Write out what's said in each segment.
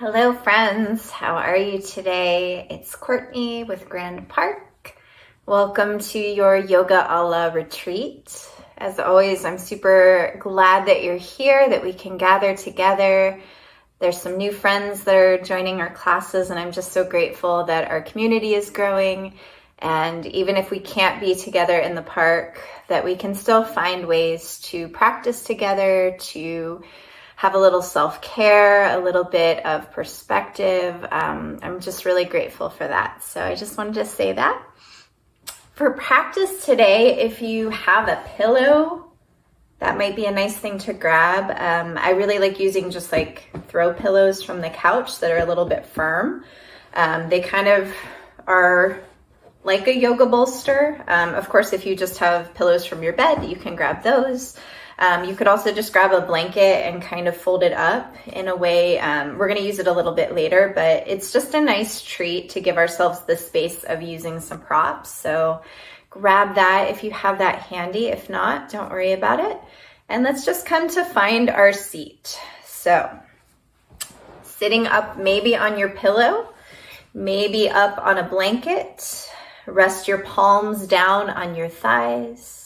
Hello friends, how are you today? It's Courtney with Grand Park. Welcome to your Yoga Allah retreat. As always, I'm super glad that you're here, that we can gather together. There's some new friends that are joining our classes, and I'm just so grateful that our community is growing. And even if we can't be together in the park, that we can still find ways to practice together, to have a little self-care, a little bit of perspective. I'm just really grateful for that. So I just wanted to say that. For practice today, if you have a pillow, that might be a nice thing to grab. I really like using just like throw pillows from the couch that are a little bit firm. They kind of are like a yoga bolster. Of course, if you just have pillows from your bed, you can grab those. You could also just grab a blanket and kind of fold it up in a way. We're going to use it a little bit later, but it's just a nice treat to give ourselves the space of using some props. So grab that if you have that handy. If not, don't worry about it. And let's just come to find our seat. So sitting up maybe on your pillow, maybe up on a blanket. Rest your palms down on your thighs.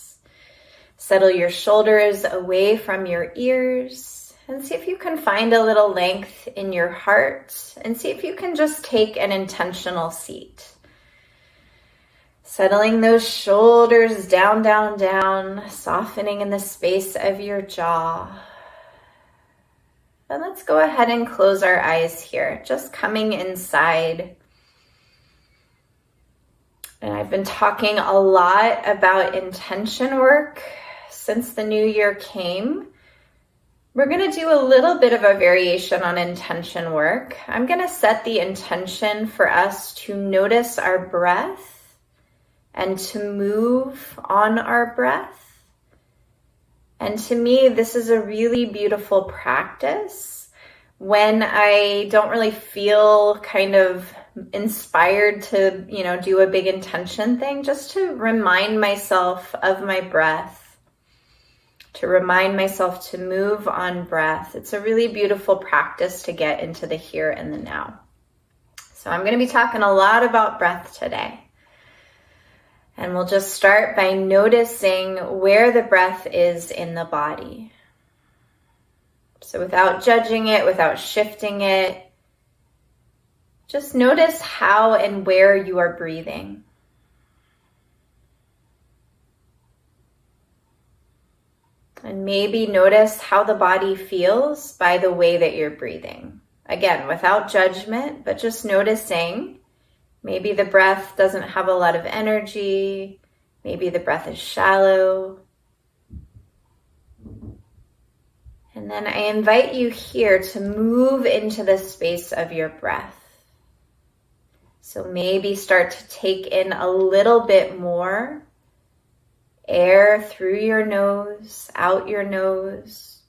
Settle your shoulders away from your ears and see if you can find a little length in your heart and see if you can just take an intentional seat. Settling those shoulders down, down, down, softening in the space of your jaw. And let's go ahead and close our eyes here, just coming inside. And I've been talking a lot about intention work since the new year came. We're going to do a little bit of a variation on intention work. I'm going to set the intention for us to notice our breath and to move on our breath. And to me, this is a really beautiful practice when I don't really feel kind of inspired to, do a big intention thing, just to remind myself of my breath, to remind myself to move on breath. It's a really beautiful practice to get into the here and the now. So I'm going to be talking a lot about breath today. And we'll just start by noticing where the breath is in the body. So without judging it, without shifting it, just notice how and where you are breathing. And maybe notice how the body feels by the way that you're breathing. Again, without judgment, but just noticing. Maybe the breath doesn't have a lot of energy. Maybe the breath is shallow. And then I invite you here to move into the space of your breath. So maybe start to take in a little bit more air through your nose, out your nose.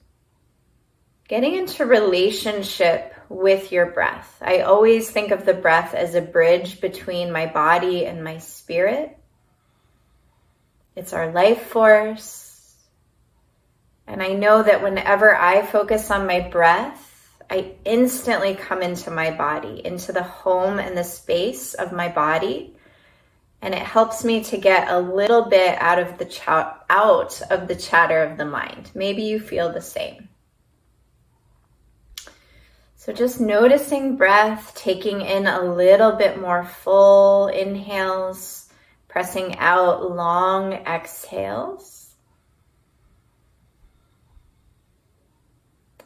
Getting into relationship with your breath. I always think of the breath as a bridge between my body and my spirit. It's our life force. And I know that whenever I focus on my breath, I instantly come into my body, into the home and the space of my body. And it helps me to get a little bit out of the chatter of the mind. Maybe you feel the same. So just noticing breath, taking in a little bit more full inhales, pressing out long exhales.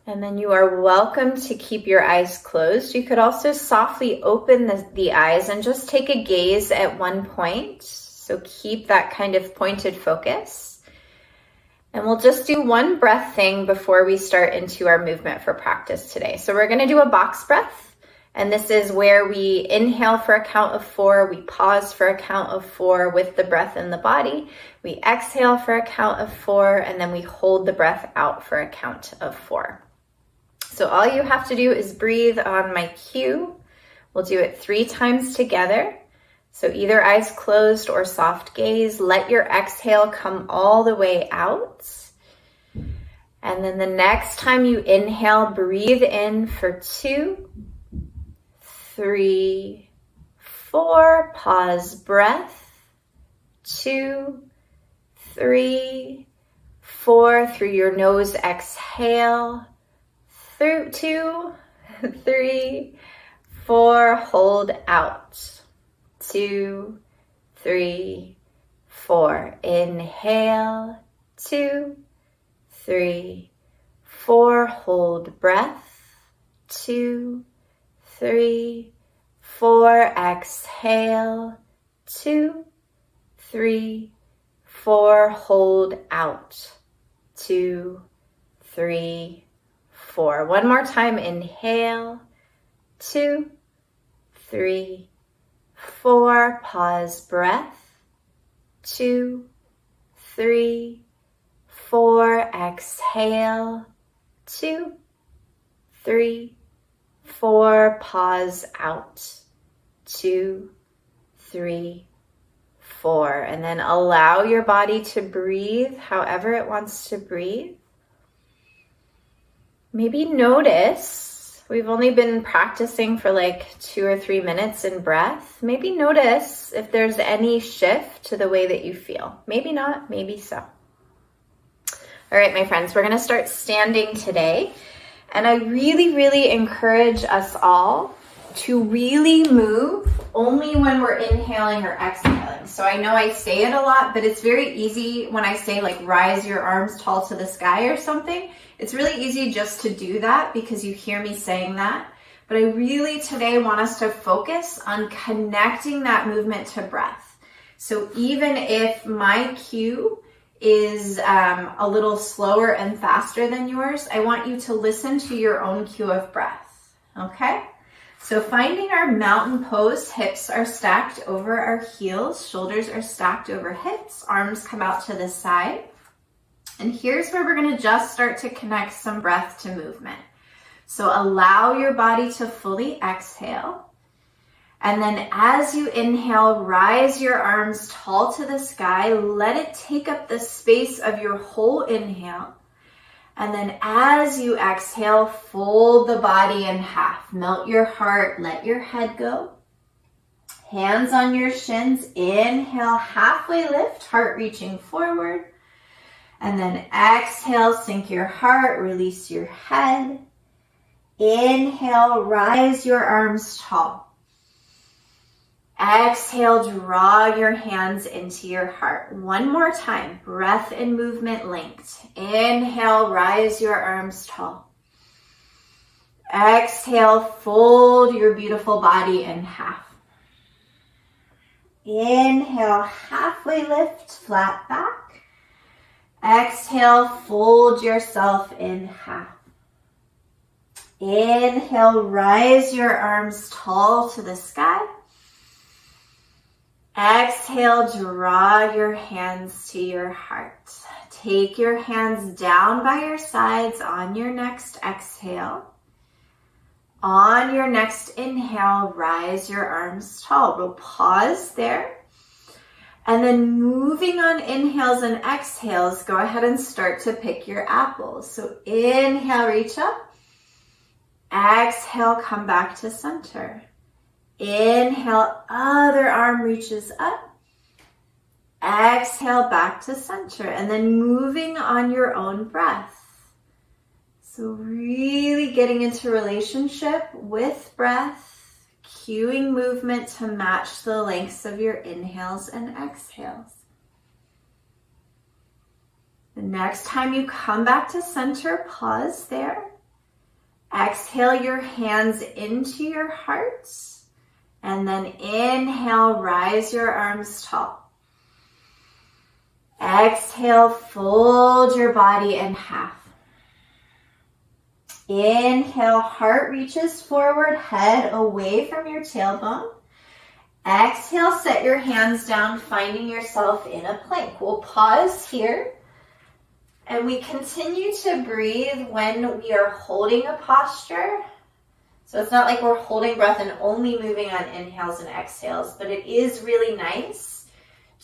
And then you are welcome to keep your eyes closed. You could also softly open the eyes and just take a gaze at one point. So keep that kind of pointed focus. And we'll just do one breath thing before we start into our movement for practice today. So we're going to do a box breath. And this is where we inhale for a count of 4. We pause for a count of 4 with the breath in the body. We exhale for a count of 4. And then we hold the breath out for a count of 4. So all you have to do is breathe on my cue. We'll do it 3 times together. So either eyes closed or soft gaze. Let your exhale come all the way out. And then the next time you inhale, breathe in for 2. 3, 4, pause, breath, 2, 3, 4, through your nose, exhale, through 2, 3, 4, hold out, 2, 3, 4, inhale, 2, 3, 4, hold breath, 2, 3, 4, exhale, 2, 3, 4, hold out, 2, 3, 4. One more time, inhale, 2, 3, 4, pause, breath, 2, 3, 4, exhale, 2, 3, 4, pause, out, 2, 3, 4. And then allow your body to breathe however it wants to breathe. Maybe notice, we've only been practicing for like 2 or 3 minutes in breath. Maybe notice if there's any shift to the way that you feel. Maybe not, maybe so. All right, my friends, we're going to start standing today. And I really, really encourage us all to really move only when we're inhaling or exhaling. So I know I say it a lot, but it's very easy when I say like rise your arms tall to the sky or something. It's really easy just to do that because you hear me saying that. But I really today want us to focus on connecting that movement to breath. So even if my cue is a little slower and faster than yours, I want you to listen to your own cue of breath, okay? So finding our mountain pose, hips are stacked over our heels, shoulders are stacked over hips, arms come out to the side. And here's where we're gonna just start to connect some breath to movement. So allow your body to fully exhale. And then as you inhale, rise your arms tall to the sky. Let it take up the space of your whole inhale. And then as you exhale, fold the body in half. Melt your heart, let your head go. Hands on your shins. Inhale, halfway lift, heart reaching forward. And then exhale, sink your heart, release your head. Inhale, rise your arms tall. Exhale, draw your hands into your heart. One more time, breath and movement linked. Inhale, rise your arms tall. Exhale, fold your beautiful body in half. Inhale, halfway lift, flat back. Exhale, fold yourself in half. Inhale, rise your arms tall to the sky. Exhale, draw your hands to your heart. Take your hands down by your sides on your next exhale. On your next inhale, rise your arms tall. We'll pause there. And then moving on inhales and exhales, go ahead and start to pick your apples. So inhale, reach up. Exhale, come back to center. Inhale, other arm reaches up. Exhale, back to center. And then moving on your own breath. So really getting into relationship with breath, cueing movement to match the lengths of your inhales and exhales. The next time you come back to center, pause there. Exhale your hands into your heart. And then inhale, rise your arms tall. Exhale, fold your body in half. Inhale, heart reaches forward, head away from your tailbone. Exhale, set your hands down, finding yourself in a plank. We'll pause here. And we continue to breathe when we are holding a posture. So it's not like we're holding breath and only moving on inhales and exhales, but it is really nice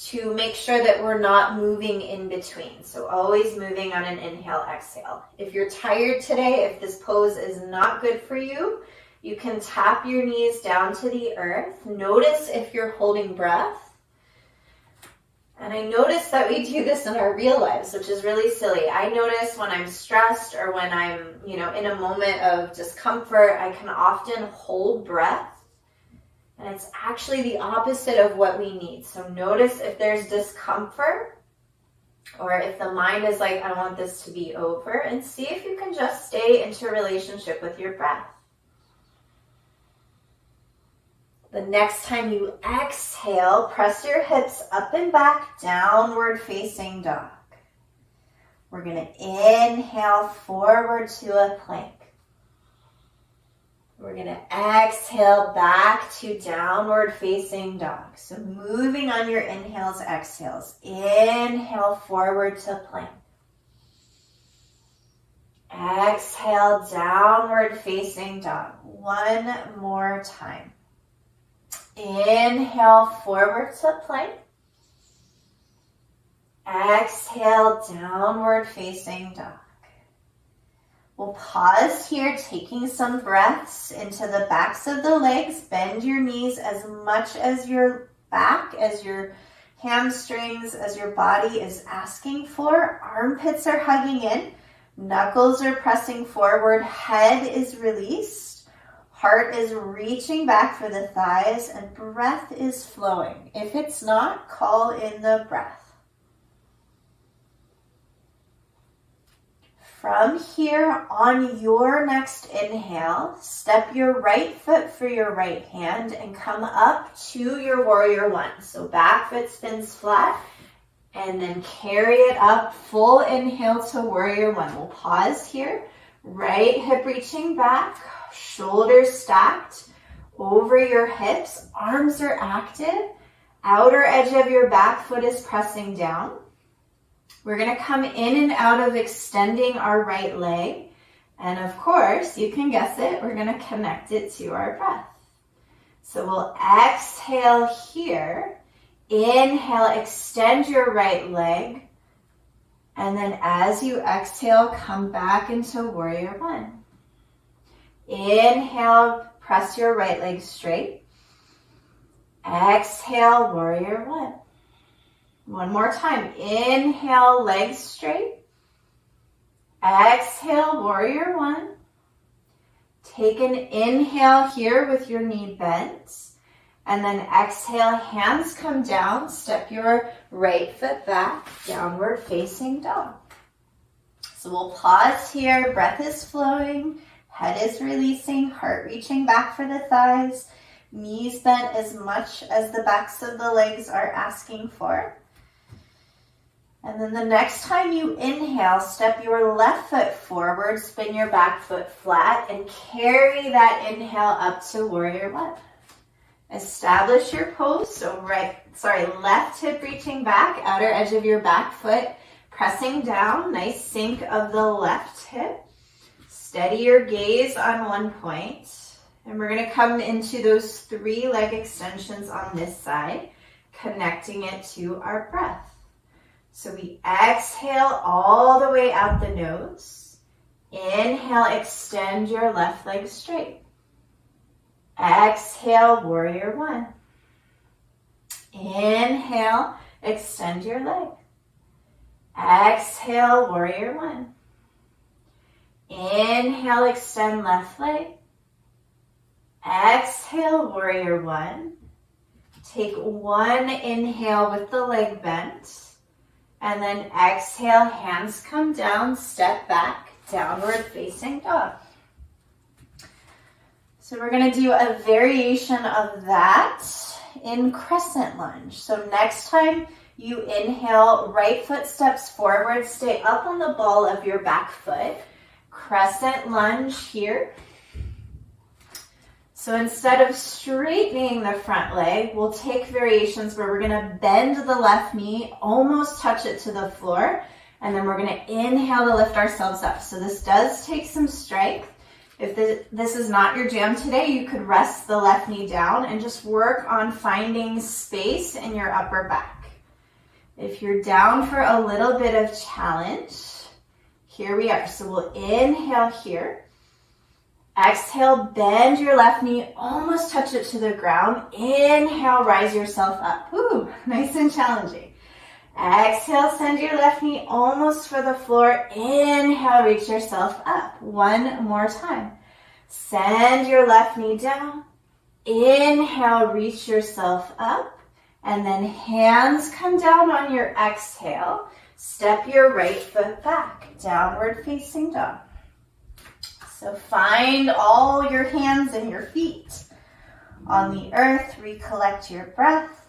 to make sure that we're not moving in between. So always moving on an inhale, exhale. If you're tired today, if this pose is not good for you, You can tap your knees down to the earth. Notice if you're holding breath. And I notice that we do this in our real lives, which is really silly. I notice when I'm stressed or when I'm, in a moment of discomfort, I can often hold breath. And it's actually the opposite of what we need. So notice if there's discomfort or if the mind is like, I want this to be over, and see if you can just stay into relationship with your breath. The next time you exhale, press your hips up and back, downward facing dog. We're going to inhale forward to a plank. We're going to exhale back to downward facing dog. So moving on your inhales, exhales. Inhale forward to plank. Exhale downward facing dog. One more time. Inhale forward to plank. Exhale downward facing dog. We'll pause here, taking some breaths into the backs of the legs. Bend your knees as much as your back, as your hamstrings, as your body is asking for. Armpits are hugging in. Knuckles are pressing forward. Head is released. Heart is reaching back for the thighs, and breath is flowing. If it's not, call in the breath. From here, on your next inhale, step your right foot for your right hand and come up to your warrior one. So back foot spins flat, and then carry it up. Full inhale to warrior one. We'll pause here. Right hip reaching back. Shoulders stacked over your hips. Arms are active. Outer edge of your back foot is pressing down. We're going to come in and out of extending our right leg. And of course, you can guess it, we're going to connect it to our breath. So we'll exhale here. Inhale, extend your right leg. And then as you exhale, come back into warrior one. Inhale, press your right leg straight. Exhale, warrior one. One more time. Inhale, legs straight. Exhale, warrior one. Take an inhale here with your knee bent. And then exhale, hands come down. Step your right foot back, downward facing dog. So we'll pause here. Breath is flowing. Head is releasing, heart reaching back for the thighs, knees bent as much as the backs of the legs are asking for. And then the next time you inhale, step your left foot forward, spin your back foot flat, and carry that inhale up to warrior one. Establish your pose, so left hip reaching back, outer edge of your back foot, pressing down, nice sink of the left hip. Steady your gaze on one point, and we're going to come into those 3 leg extensions on this side, connecting it to our breath. So we exhale all the way out the nose. Inhale, extend your left leg straight. Exhale, warrior one. Inhale, extend your leg. Exhale, warrior one. Inhale, extend left leg. Exhale, warrior one. Take one inhale with the leg bent. And then exhale, hands come down, step back, downward facing dog. So we're going to do a variation of that in Crescent Lunge. So next time you inhale, right foot steps forward, stay up on the ball of your back foot. Crescent Lunge here. So instead of straightening the front leg, we'll take variations where we're going to bend the left knee, almost touch it to the floor, and then we're going to inhale to lift ourselves up. So this does take some strength. If this is not your jam today, you could rest the left knee down and just work on finding space in your upper back. If you're down for a little bit of challenge, here we are. So we'll inhale here. Exhale, bend your left knee, almost touch it to the ground. Inhale, rise yourself up. Woo, nice and challenging. Exhale, send your left knee almost for the floor. Inhale, reach yourself up. One more time. Send your left knee down. Inhale, reach yourself up. And then hands come down on your exhale. Step your right foot back, downward facing dog. So find all your hands and your feet on the earth. Recollect your breath.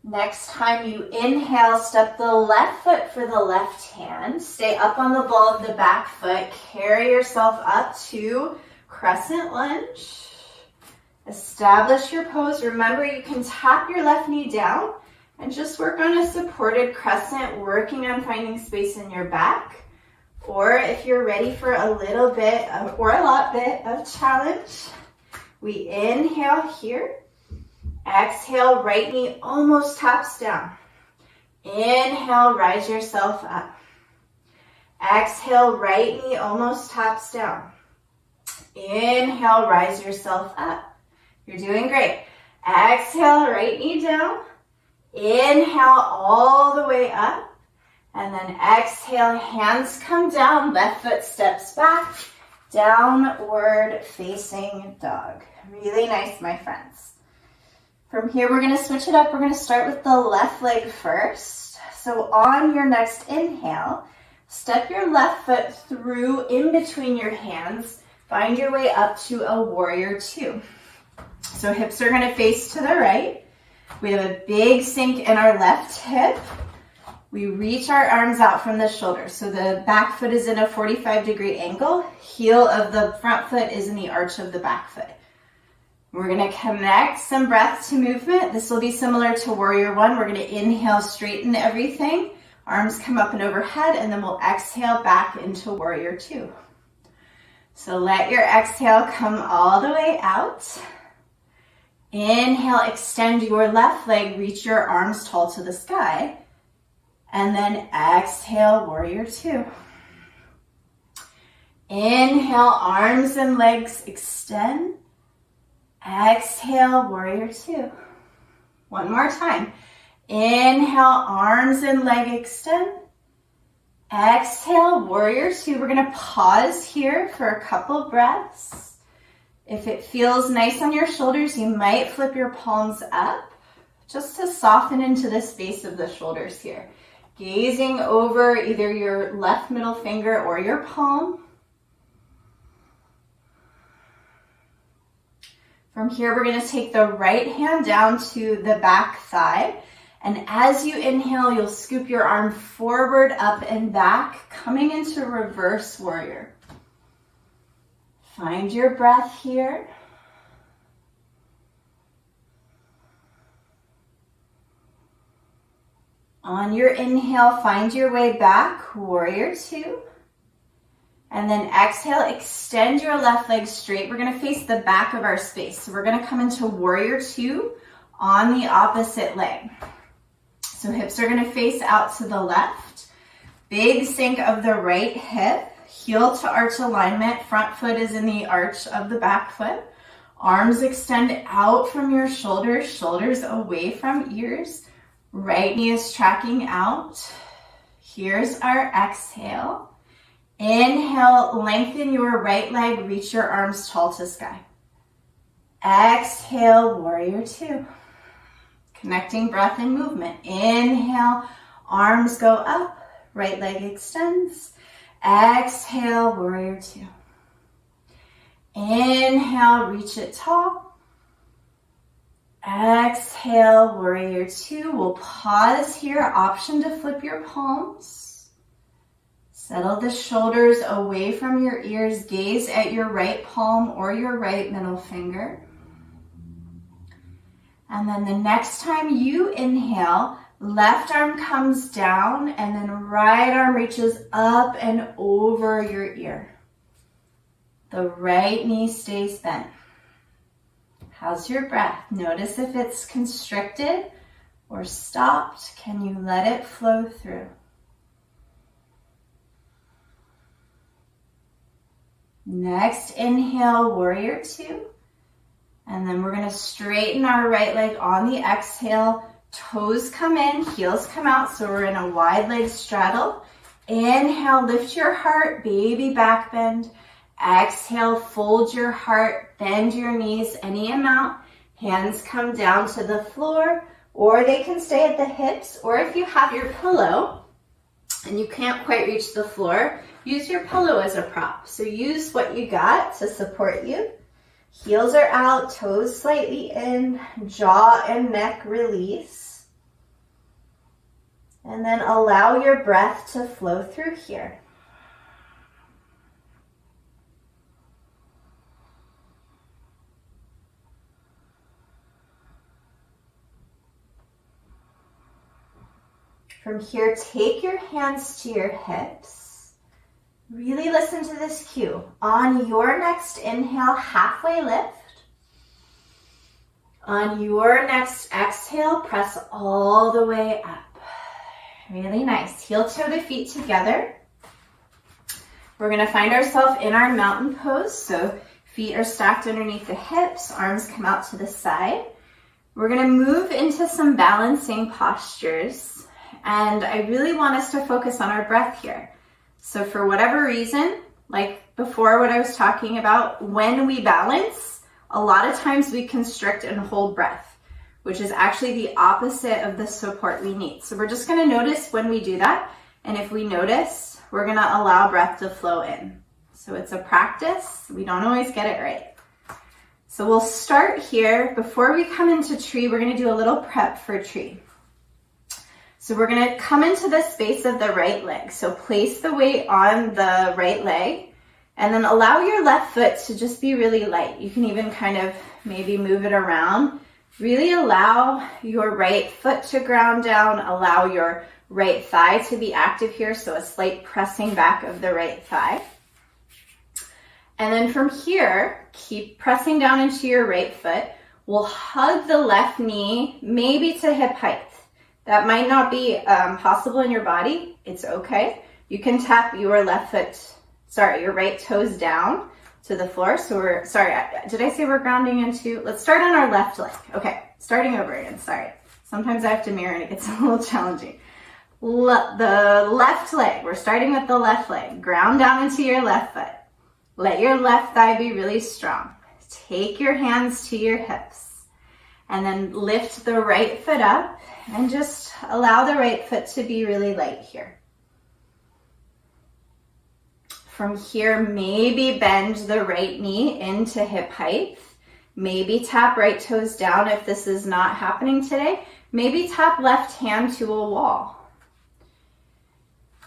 Next time you inhale, step the left foot for the left hand. Stay up on the ball of the back foot. Carry yourself up to Crescent Lunge. Establish your pose. Remember, you can tap your left knee down and just work on a supported crescent, working on finding space in your back. Or if you're ready for a little bit or a lot bit of challenge, we inhale here. Exhale, right knee almost taps down. Inhale, rise yourself up. Exhale, right knee almost taps down. Inhale, rise yourself up. You're doing great. Exhale, right knee down. Inhale, all the way up. And then exhale, hands come down, left foot steps back, downward facing dog. Really nice, my friends. From here, we're gonna switch it up. We're gonna start with the left leg first. So on your next inhale, step your left foot through in between your hands. Find your way up to a warrior two. So hips are gonna face to the right. We have a big sink in our left hip. We reach our arms out from the shoulders. So the back foot is in a 45-degree angle. Heel of the front foot is in the arch of the back foot. We're gonna connect some breath to movement. This will be similar to warrior one. We're gonna inhale, straighten everything. Arms come up and overhead, and then we'll exhale back into warrior two. So let your exhale come all the way out. Inhale, extend your left leg, reach your arms tall to the sky. And then exhale, warrior two. Inhale, arms and legs extend. Exhale, warrior two. One more time. Inhale, arms and leg extend. Exhale, warrior two. We're gonna pause here for a couple breaths. If it feels nice on your shoulders, you might flip your palms up just to soften into the space of the shoulders here. Gazing over either your left middle finger or your palm. From here, we're going to take the right hand down to the back thigh. And as you inhale, you'll scoop your arm forward, up and back, coming into reverse warrior. Find your breath here. On your inhale, find your way back, warrior two. And then exhale, extend your left leg straight. We're gonna face the back of our space. So we're gonna come into warrior two on the opposite leg. So hips are gonna face out to the left. Big sink of the right hip, heel to arch alignment. Front foot is in the arch of the back foot. Arms extend out from your shoulders, shoulders away from ears. Right knee is tracking out. Here's our exhale. Inhale, lengthen your right leg, reach your arms tall to sky. Exhale, warrior two. Connecting breath and movement. Inhale, arms go up, right leg extends. Exhale, warrior two. Inhale, reach it tall. Exhale, warrior two. We'll pause here, option to flip your palms. Settle the shoulders away from your ears. Gaze at your right palm or your right middle finger. And then the next time you inhale, left arm comes down and then right arm reaches up and over your ear. The right knee stays bent. How's your breath? Notice if it's constricted or stopped. Can you let it flow through? Next inhale, warrior two. And then we're gonna straighten our right leg on the exhale. Toes come in, heels come out, so we're in a wide leg straddle. Inhale, lift your heart, baby back bend. Exhale, fold your heart, bend your knees any amount. Hands come down to the floor, or they can stay at the hips, or if you have your pillow and you can't quite reach the floor, use your pillow as a prop. So use what you got to support you. Heels are out, toes slightly in, jaw and neck release. And then allow your breath to flow through here. From here, take your hands to your hips. Really listen to this cue. On your next inhale, halfway lift. On your next exhale, press all the way up. Really nice. Heel toe the feet together. We're going to find ourselves in our mountain pose. So feet are stacked underneath the hips, arms come out to the side. We're going to move into some balancing postures. And I really want us to focus on our breath here. So for whatever reason, like before what I was talking about, when we balance, a lot of times we constrict and hold breath, which is actually the opposite of the support we need. So we're just going to notice when we do that. And if we notice, we're going to allow breath to flow in. So it's a practice. We don't always get it right. So we'll start here. Before we come into tree, we're going to do a little prep for tree. So we're going to come into the space of the right leg. So place the weight on the right leg and then allow your left foot to just be really light. You can even kind of maybe move it around. Really allow your right foot to ground down. Allow your right thigh to be active here. So a slight pressing back of the right thigh. And then from here, keep pressing down into your right foot. We'll hug the left knee, maybe to hip height. That might not be possible in your body. It's okay. You can tap your your right toes down to the floor. So did I say we're grounding into, let's start on our left leg. Okay, starting over again, sorry. Sometimes I have to mirror and it gets a little challenging. The left leg, we're starting with the left leg. Ground down into your left foot. Let your left thigh be really strong. Take your hands to your hips and then lift the right foot up. And just allow the right foot to be really light here. From here, maybe bend the right knee into hip height. Maybe tap right toes down if this is not happening today. Maybe tap left hand to a wall.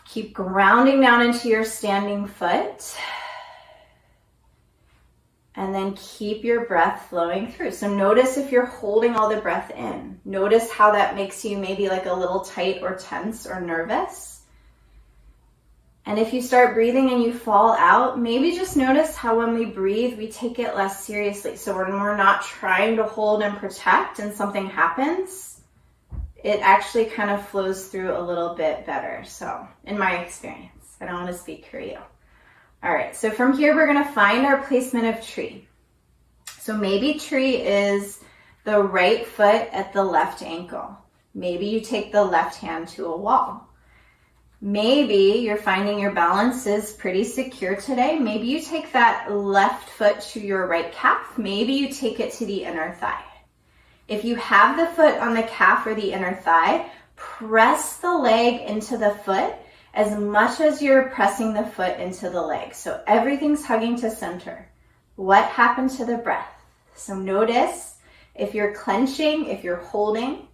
Keep grounding down into your standing foot. And then keep your breath flowing through. So notice if you're holding all the breath in. Notice how that makes you maybe like a little tight or tense or nervous. And if you start breathing and you fall out, maybe just notice how when we breathe, we take it less seriously. So when we're not trying to hold and protect and something happens, it actually kind of flows through a little bit better. So in my experience, I don't want to speak for you. All right, so from here, we're gonna find our placement of tree. So maybe tree is the right foot at the left ankle. Maybe you take the left hand to a wall. Maybe you're finding your balance is pretty secure today. Maybe you take that left foot to your right calf. Maybe you take it to the inner thigh. If you have the foot on the calf or the inner thigh, press the leg into the foot as much as you're pressing the foot into the leg. So everything's hugging to center. What happened to the breath? So notice if you're clenching, if you're holding,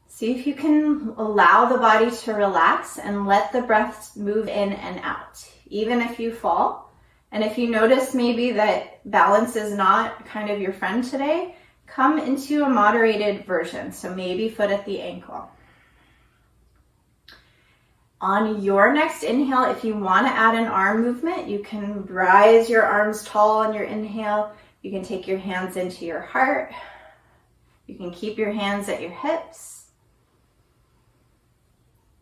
see if you can allow the body to relax and let the breath move in and out, even if you fall. And if you notice maybe that balance is not kind of your friend today, come into a moderated version. So maybe foot at the ankle. On your next inhale, if you want to add an arm movement, you can rise your arms tall on your inhale. You can take your hands into your heart. You can keep your hands at your hips.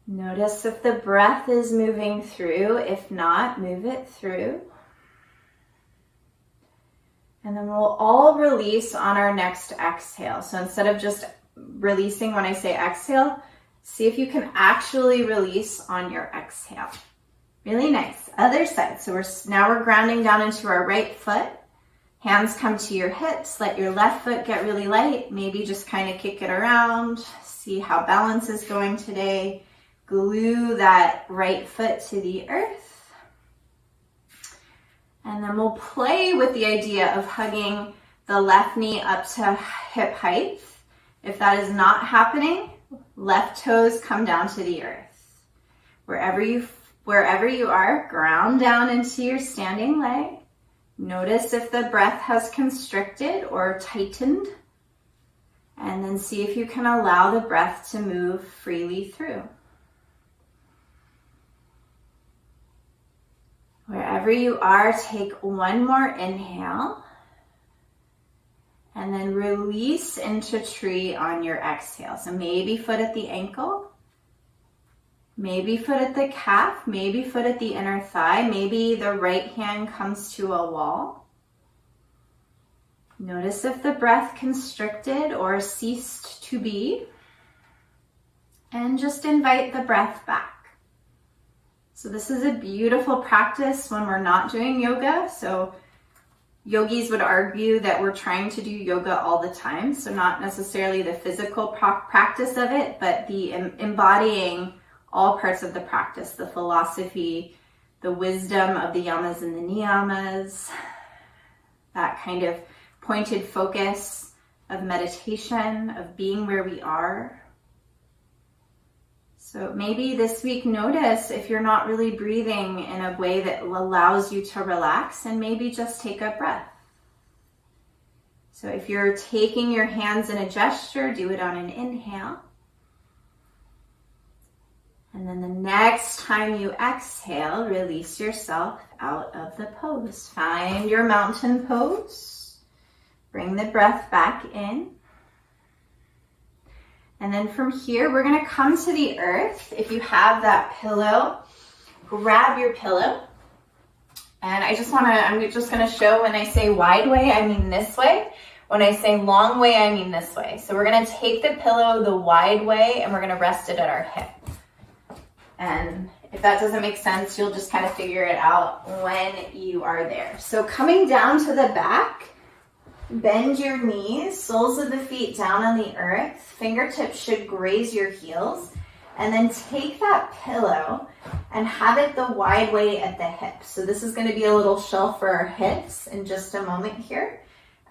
Notice if the breath is moving through. If not, move it through. And then we'll all release on our next exhale. So instead of just releasing when I say exhale, see if you can actually release on your exhale. Really nice. Other side. So now we're grounding down into our right foot. Hands come to your hips. Let your left foot get really light. Maybe just kind of kick it around. See how balance is going today. Glue that right foot to the earth. And then we'll play with the idea of hugging the left knee up to hip height. If that is not happening, left toes come down to the earth. Wherever you are, ground down into your standing leg. Notice if the breath has constricted or tightened. And then see if you can allow the breath to move freely through. Wherever you are, take one more inhale and then release into tree on your exhale. So maybe foot at the ankle, maybe foot at the calf, maybe foot at the inner thigh, maybe the right hand comes to a wall. Notice if the breath constricted or ceased to be, and just invite the breath back. So this is a beautiful practice when we're not doing yoga. So yogis would argue that we're trying to do yoga all the time. So not necessarily the physical practice of it, but the embodying all parts of the practice, the philosophy, the wisdom of the yamas and the niyamas, that kind of pointed focus of meditation, of being where we are. So maybe this week notice if you're not really breathing in a way that allows you to relax, and maybe just take a breath. So if you're taking your hands in a gesture, do it on an inhale. And then the next time you exhale, release yourself out of the pose. Find your mountain pose. Bring the breath back in. And then from here, we're going to come to the earth. If you have that pillow, grab your pillow. And I'm just going to show when I say wide way, I mean this way. When I say long way, I mean this way. So we're going to take the pillow the wide way and we're going to rest it at our hip. And if that doesn't make sense, you'll just kind of figure it out when you are there. So coming down to the back, bend your knees, soles of the feet down on the earth, fingertips should graze your heels, and then take that pillow and have it the wide way at the hips. So this is going to be a little shelf for our hips in just a moment here.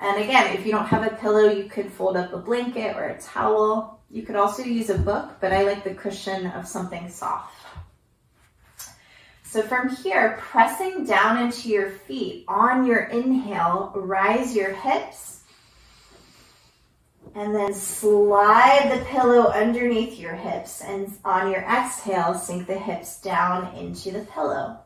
And again, if you don't have a pillow, you could fold up a blanket or a towel. You could also use a book, but I like the cushion of something soft. So from here, pressing down into your feet, on your inhale, rise your hips, and then slide the pillow underneath your hips, and on your exhale, sink the hips down into the pillow.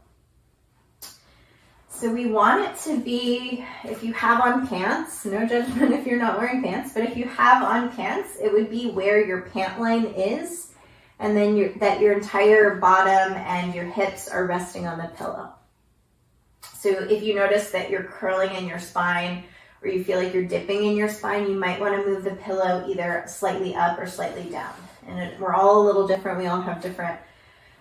So we want it to be, if you have on pants, no judgment if you're not wearing pants, but if you have on pants, it would be where your pant line is. And then your entire bottom and your hips are resting on the pillow. So if you notice that you're curling in your spine or you feel like you're dipping in your spine, you might want to move the pillow either slightly up or slightly down. And we're all a little different. We all have different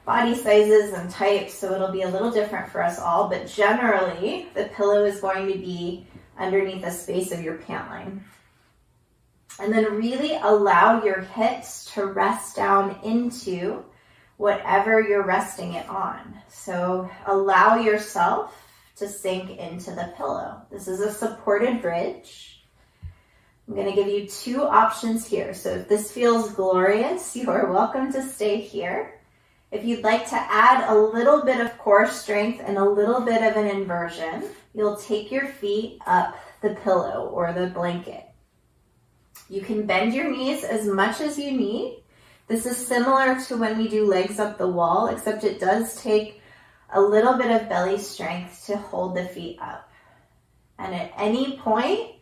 body sizes and types, so it'll be a little different for us all. But generally, the pillow is going to be underneath the space of your pant line. And then really allow your hips to rest down into whatever you're resting it on. So allow yourself to sink into the pillow. This is a supported bridge. I'm going to give you two options here. So if this feels glorious, you are welcome to stay here. If you'd like to add a little bit of core strength and a little bit of an inversion, you'll take your feet up the pillow or the blanket. You can bend your knees as much as you need. This is similar to when we do legs up the wall, except it does take a little bit of belly strength to hold the feet up. And at any point,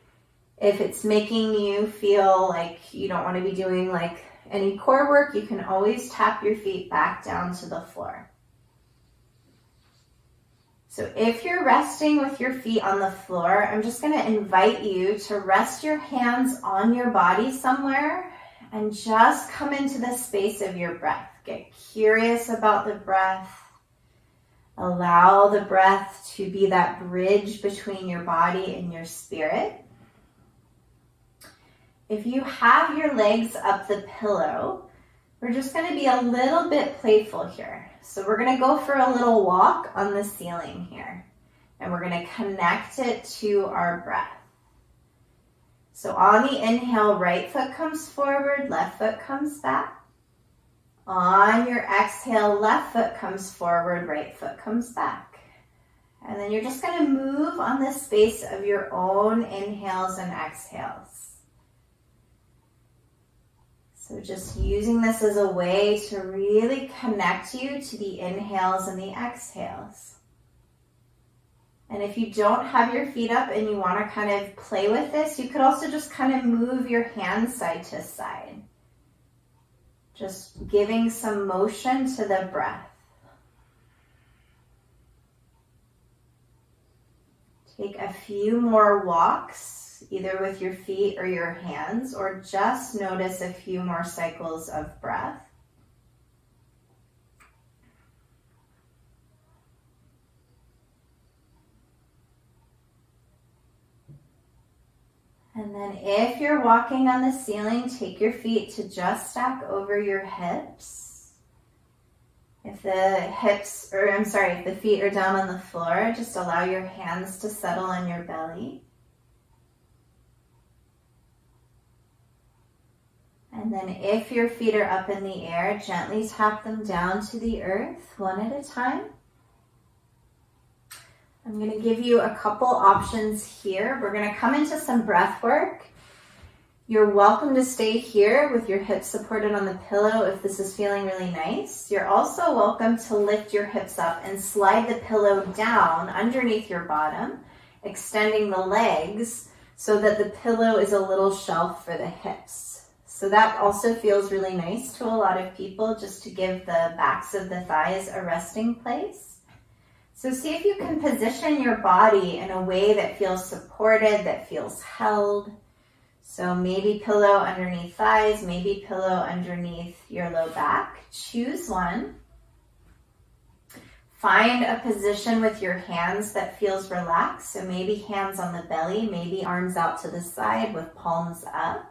if it's making you feel like you don't want to be doing like any core work, you can always tap your feet back down to the floor. So if you're resting with your feet on the floor, I'm just going to invite you to rest your hands on your body somewhere and just come into the space of your breath. Get curious about the breath. Allow the breath to be that bridge between your body and your spirit. If you have your legs up the pillow, we're just going to be a little bit playful here. So we're going to go for a little walk on the ceiling here. And we're going to connect it to our breath. So on the inhale, right foot comes forward, left foot comes back. On your exhale, left foot comes forward, right foot comes back. And then you're just going to move on the space of your own inhales and exhales. So just using this as a way to really connect you to the inhales and the exhales. And if you don't have your feet up and you want to kind of play with this, you could also just kind of move your hands side to side. Just giving some motion to the breath. Take a few more walks, either with your feet or your hands, or just notice a few more cycles of breath. And then if you're walking on the ceiling, take your feet to just stack over your hips. If the feet are down on the floor, just allow your hands to settle on your belly. And then if your feet are up in the air, gently tap them down to the earth, one at a time. I'm going to give you a couple options here. We're going to come into some breath work. You're welcome to stay here with your hips supported on the pillow if this is feeling really nice. You're also welcome to lift your hips up and slide the pillow down underneath your bottom, extending the legs so that the pillow is a little shelf for the hips. So that also feels really nice to a lot of people, just to give the backs of the thighs a resting place. So see if you can position your body in a way that feels supported, that feels held. So maybe pillow underneath thighs, maybe pillow underneath your low back. Choose one. Find a position with your hands that feels relaxed. So maybe hands on the belly, maybe arms out to the side with palms up.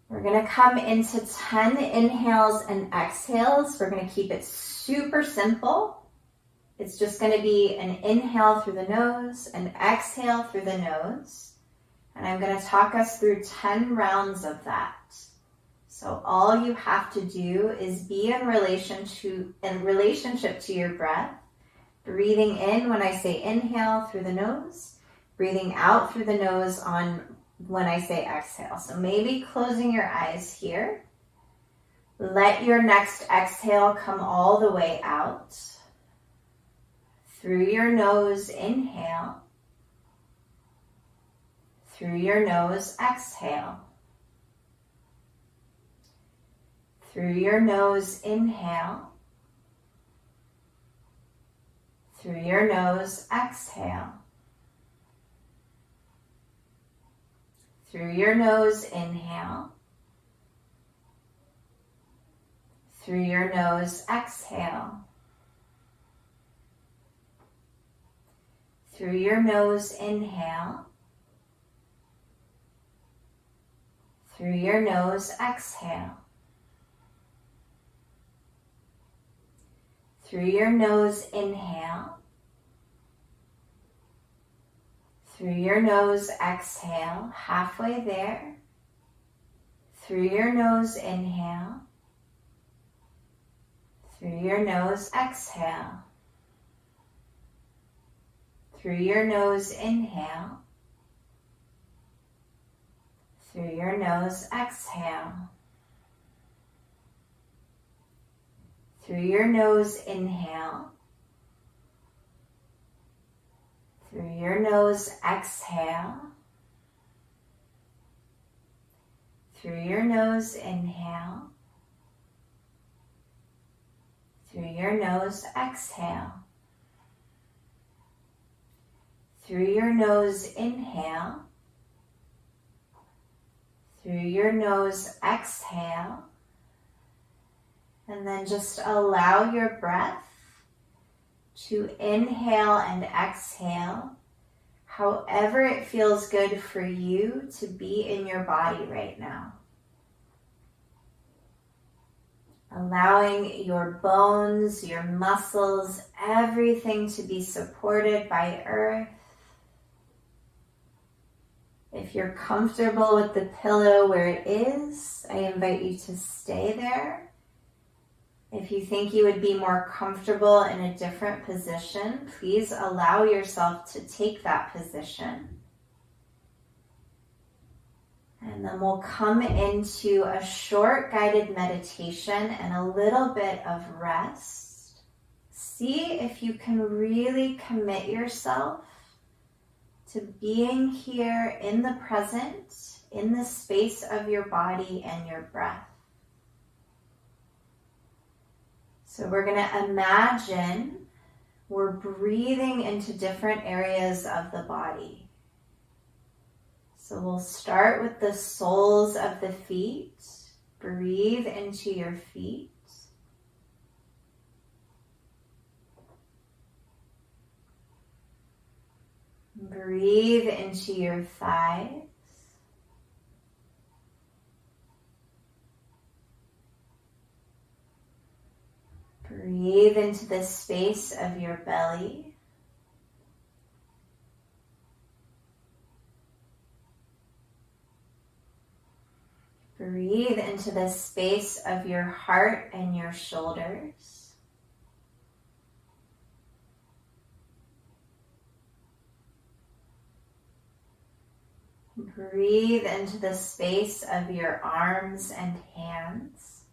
We're going to come into 10 inhales and exhales. We're going to keep it super simple. It's just going to be an inhale through the nose, an exhale through the nose. And I'm going to talk us through 10 rounds of that. So all you have to do is be in relationship to your breath, breathing in when I say inhale through the nose, breathing out through the nose on when I say exhale. So maybe closing your eyes here. Let your next exhale come all the way out. Through your nose, inhale. Through your nose, exhale. Through your nose, inhale. Through your nose, exhale. Through your nose, inhale. Through your nose, exhale. Through your nose, inhale. Through your nose, exhale. Through your nose, inhale. Through your nose, exhale, halfway there. Through your nose, inhale. Through your nose, exhale. Through your nose, inhale. Through your nose, exhale. Through your nose, inhale. Through your nose, exhale. Through your nose, inhale. Through your nose, exhale. Through your nose, inhale. Through your nose, exhale. And then just allow your breath to inhale and exhale however it feels good for you to be in your body right now. Allowing your bones, your muscles, everything to be supported by earth. If you're comfortable with the pillow where it is, I invite you to stay there. If you think you would be more comfortable in a different position, please allow yourself to take that position. And then we'll come into a short guided meditation and a little bit of rest. See if you can really commit yourself to being here in the present, in the space of your body and your breath. So we're going to imagine we're breathing into different areas of the body. So we'll start with the soles of the feet. Breathe into your feet. Breathe into your thighs. Breathe into the space of your belly. Breathe into the space of your heart and your shoulders. Breathe into the space of your arms and hands.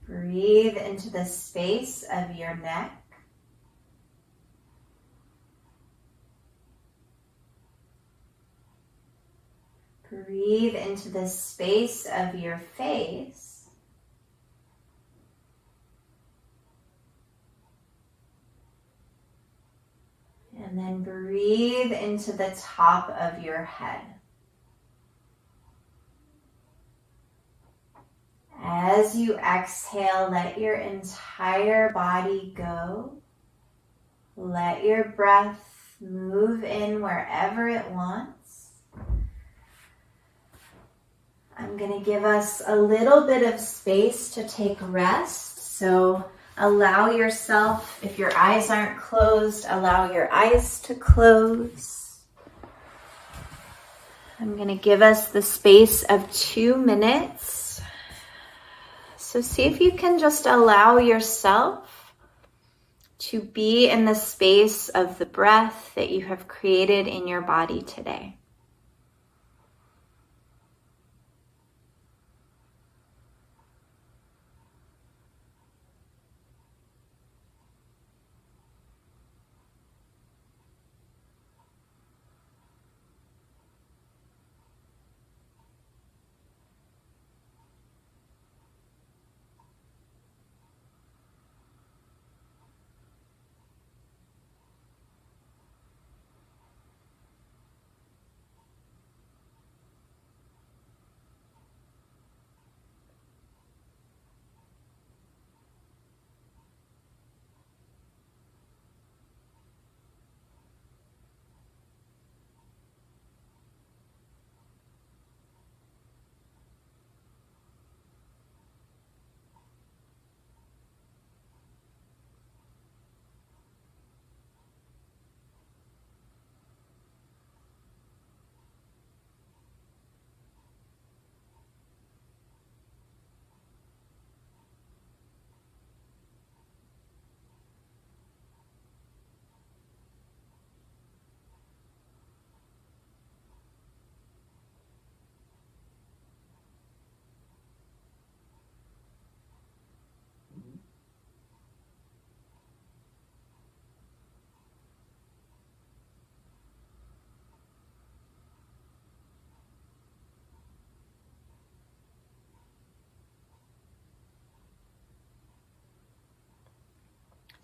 Breathe into the space of your neck. Breathe into the space of your face. And then breathe into the top of your head. As you exhale, let your entire body go. Let your breath move in wherever it wants. I'm going to give us a little bit of space to take rest. So allow yourself, if your eyes aren't closed, allow your eyes to close. I'm going to give us the space of 2 minutes. So see if you can just allow yourself to be in the space of the breath that you have created in your body today.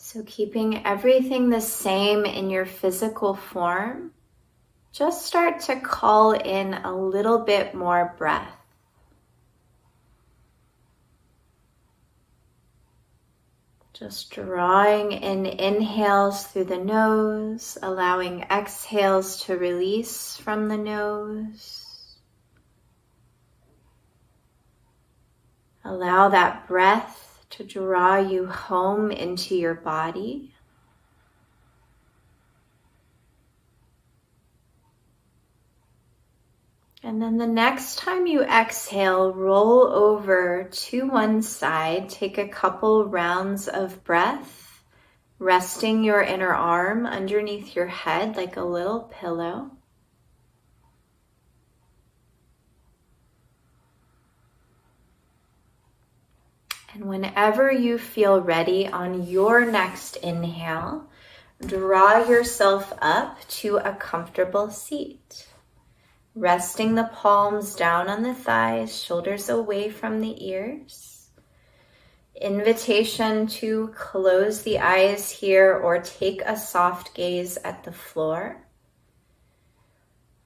So keeping everything the same in your physical form, just start to call in a little bit more breath. Just drawing in inhales through the nose, allowing exhales to release from the nose. Allow that breath to draw you home into your body. And then the next time you exhale, roll over to one side. Take a couple rounds of breath, resting your inner arm underneath your head like a little pillow. And whenever you feel ready on your next inhale, draw yourself up to a comfortable seat. Resting the palms down on the thighs, shoulders away from the ears. Invitation to close the eyes here or take a soft gaze at the floor.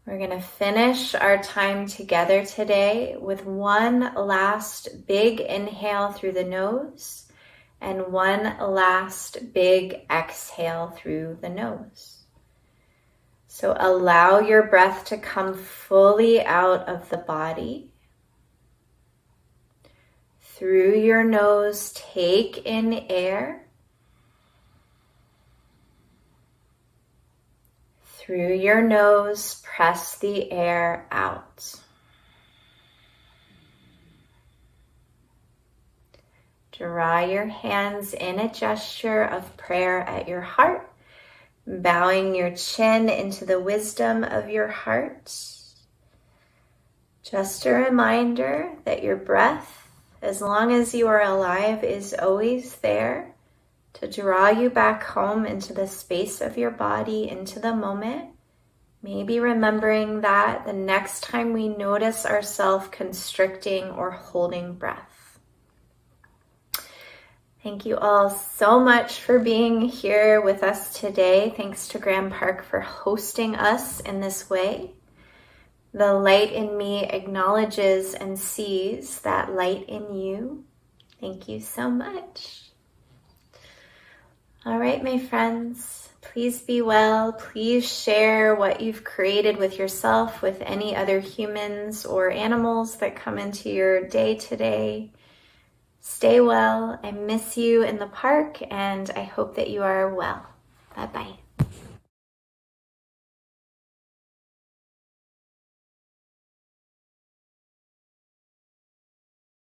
We're going to finish our time together today with one last big inhale through the nose and one last big exhale through the nose. So allow your breath to come fully out of the body. Through your nose, take in air. Through your nose, press the air out. Draw your hands in a gesture of prayer at your heart. Bowing your chin into the wisdom of your heart. Just a reminder that your breath, as long as you are alive, is always there to draw you back home into the space of your body, into the moment. Maybe remembering that the next time we notice ourselves constricting or holding breath. Thank you all so much for being here with us today. Thanks to Grand Park for hosting us in this way. The light in me acknowledges and sees that light in you. Thank you so much. All right, my friends, please be well. Please share what you've created with yourself, with any other humans or animals that come into your day today. Stay well. I miss you in the park, and I hope that you are well. Bye-bye.